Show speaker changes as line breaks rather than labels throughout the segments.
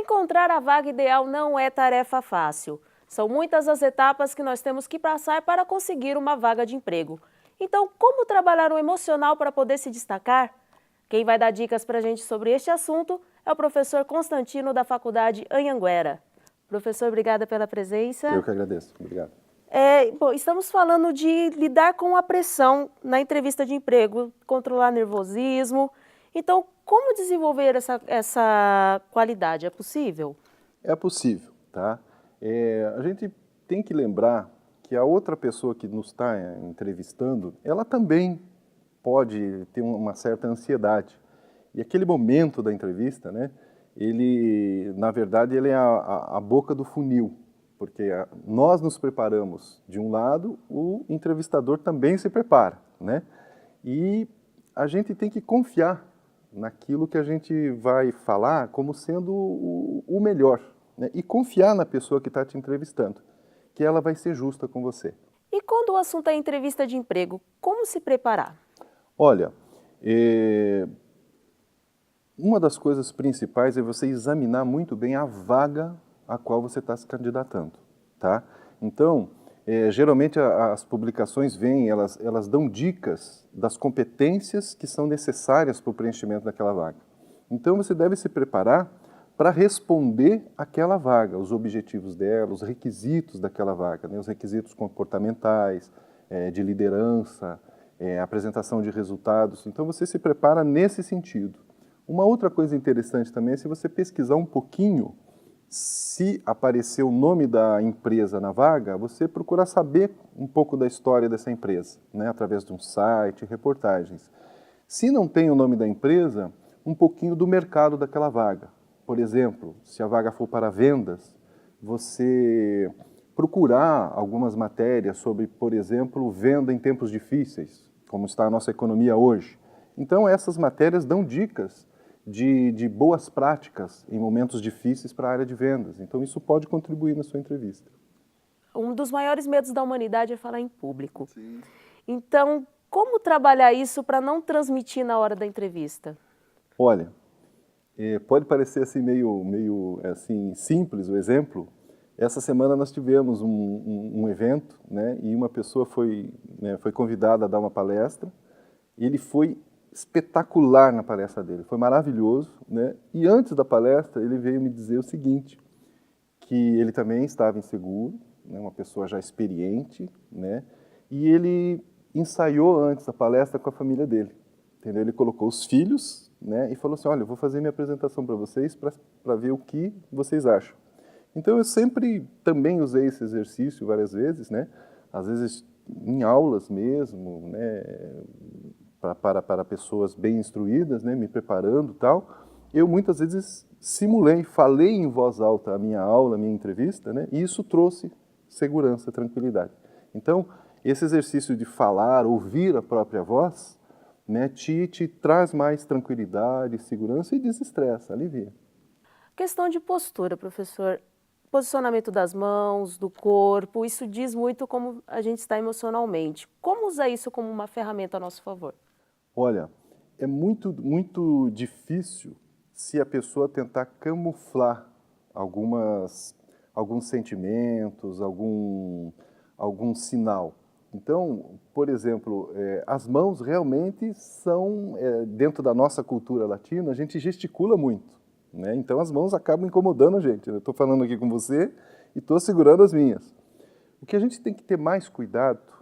Encontrar a vaga ideal não é tarefa fácil. São muitas as etapas que nós temos que passar para conseguir uma vaga de emprego. Então, como trabalhar o emocional para poder se destacar? Quem vai dar dicas para a gente sobre este assunto é o professor Constantino, da Faculdade Anhanguera. Professor, obrigada pela presença.
Eu que agradeço. Obrigado.
Estamos falando de lidar com a pressão na entrevista de emprego, controlar nervosismo. Então, como desenvolver essa qualidade? É possível?
É possível, tá? A gente tem que lembrar que a outra pessoa que nos está entrevistando, ela também pode ter uma certa ansiedade. E aquele momento da entrevista, né? Na verdade, ele é a boca do funil, porque nós nos preparamos de um lado, o entrevistador também se prepara, né? E a gente tem que confiar naquilo que a gente vai falar como sendo o melhor, né? E confiar na pessoa que está te entrevistando, que ela vai ser justa com você.
E quando o assunto é entrevista de emprego, como se preparar?
Olha, uma das coisas principais é você examinar muito bem a vaga a qual você está se candidatando, tá? Então, geralmente as publicações vêm, elas dão dicas das competências que são necessárias para o preenchimento daquela vaga. Então, você deve se preparar para responder aquela vaga, os objetivos dela, os requisitos daquela vaga, né? Os requisitos comportamentais, de liderança, apresentação de resultados. Então, você se prepara nesse sentido. Uma outra coisa interessante também é se você pesquisar um pouquinho, se aparecer o nome da empresa na vaga, você procura saber um pouco da história dessa empresa, né, através de um site, reportagens. Se não tem o nome da empresa, um pouquinho do mercado daquela vaga. Por exemplo, se a vaga for para vendas, você procurar algumas matérias sobre, por exemplo, venda em tempos difíceis, como está a nossa economia hoje. Então, essas matérias dão dicas de boas práticas em momentos difíceis para a área de vendas. Então, isso pode contribuir na sua entrevista.
Um dos maiores medos da humanidade é falar em público.
Sim.
Então, como trabalhar isso para não transmitir na hora da entrevista?
Olha, pode parecer assim meio assim, simples o exemplo. Essa semana nós tivemos um evento, né, e uma pessoa foi convidada a dar uma palestra, e ele foi espetacular na palestra dele, foi maravilhoso, né? E antes da palestra ele veio me dizer o seguinte, que ele também estava inseguro, né? Uma pessoa já experiente, né? E ele ensaiou antes da palestra com a família dele, entendeu? Ele colocou os filhos, né? E falou assim, olha, eu vou fazer minha apresentação para vocês para ver o que vocês acham. Então eu sempre também usei esse exercício várias vezes, né? Às vezes em aulas mesmo, né? Para pessoas bem instruídas, né, me preparando e tal, eu muitas vezes simulei, falei em voz alta a minha aula, a minha entrevista, né, e isso trouxe segurança, tranquilidade. Então, esse exercício de falar, ouvir a própria voz, né, te traz mais tranquilidade, segurança e desestressa, alivia.
Questão de postura, professor. Posicionamento das mãos, do corpo, isso diz muito como a gente está emocionalmente. Como usar isso como uma ferramenta a nosso favor?
Olha, é muito difícil se a pessoa tentar camuflar alguns sentimentos, algum sinal. Então, por exemplo, as mãos realmente são, dentro da nossa cultura latina, a gente gesticula muito, né? Então as mãos acabam incomodando a gente. Eu estou falando aqui com você e estou segurando as minhas. O que a gente tem que ter mais cuidado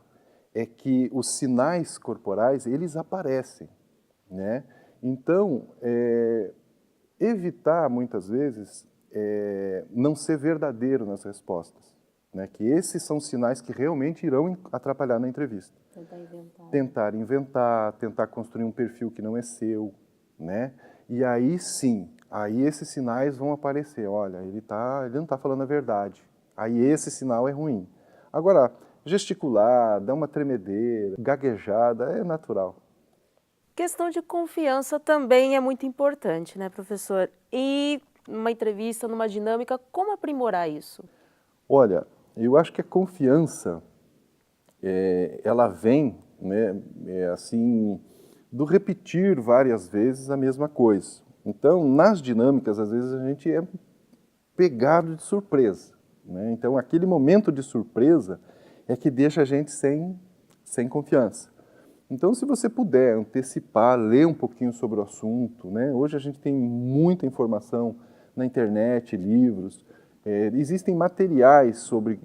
é que os sinais corporais, eles aparecem, né? Então, evitar, muitas vezes, não ser verdadeiro nas respostas, né? Que esses são sinais que realmente irão atrapalhar na entrevista. Tentar inventar, tentar construir um perfil que não é seu, né? E aí sim, aí esses sinais vão aparecer. Olha, ele não está falando a verdade. Aí esse sinal é ruim. Agora, gesticular, dar uma tremedeira, gaguejada, é natural.
Questão de confiança também é muito importante, né, professor? E numa entrevista, numa dinâmica, como aprimorar isso?
Olha, eu acho que a confiança, ela vem, né, assim, do repetir várias vezes a mesma coisa. Então, nas dinâmicas, às vezes a gente pegado de surpresa, né? Então, aquele momento de surpresa é que deixa a gente sem confiança. Então, se você puder antecipar, ler um pouquinho sobre o assunto, né? Hoje a gente tem muita informação na internet, livros, existem materiais sobre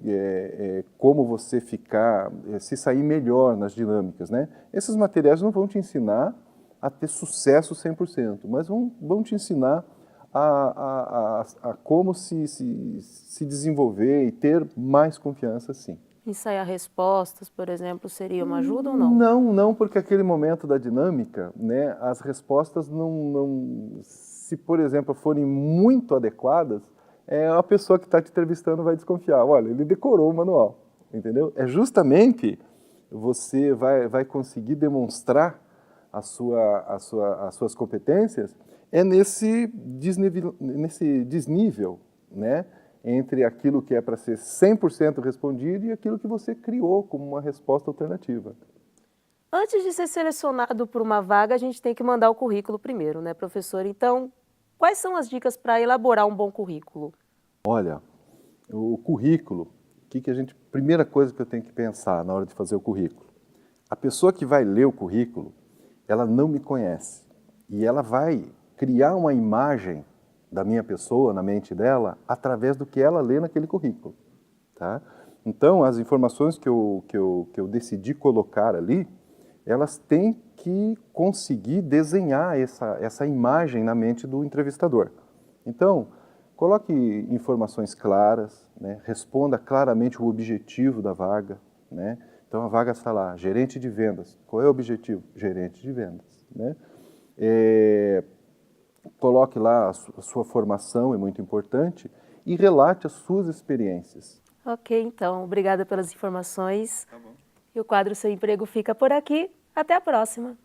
como você ficar, se sair melhor nas dinâmicas, né? Esses materiais não vão te ensinar a ter sucesso 100%, mas vão te ensinar a como se desenvolver e ter mais confiança, sim.
Ensaiar respostas, por exemplo, seria uma ajuda ou não?
Não, porque aquele momento da dinâmica, né, as respostas se por exemplo forem muito adequadas, a pessoa que está te entrevistando vai desconfiar. Olha, ele decorou o manual, entendeu? É justamente você vai conseguir demonstrar as suas competências nesse desnível, né? Entre aquilo que é para ser 100% respondido e aquilo que você criou como uma resposta alternativa.
Antes de ser selecionado por uma vaga, a gente tem que mandar o currículo primeiro, né, professor? Então, quais são as dicas para elaborar um bom currículo?
Olha, o currículo, primeira coisa que eu tenho que pensar na hora de fazer o currículo. A pessoa que vai ler o currículo, ela não me conhece e ela vai criar uma imagem da minha pessoa na mente dela através do que ela lê naquele currículo, tá? Então, as informações que eu decidi colocar ali, elas têm que conseguir desenhar essa imagem na mente do entrevistador. Então, coloque informações claras, né? Responda claramente o objetivo da vaga, né? Então, a vaga está lá, gerente de vendas. Qual é o objetivo? Gerente de vendas, né? Coloque lá a sua formação, é muito importante, e relate as suas experiências.
Ok, então, obrigada pelas informações. Tá bom. E o quadro Seu Emprego fica por aqui. Até a próxima.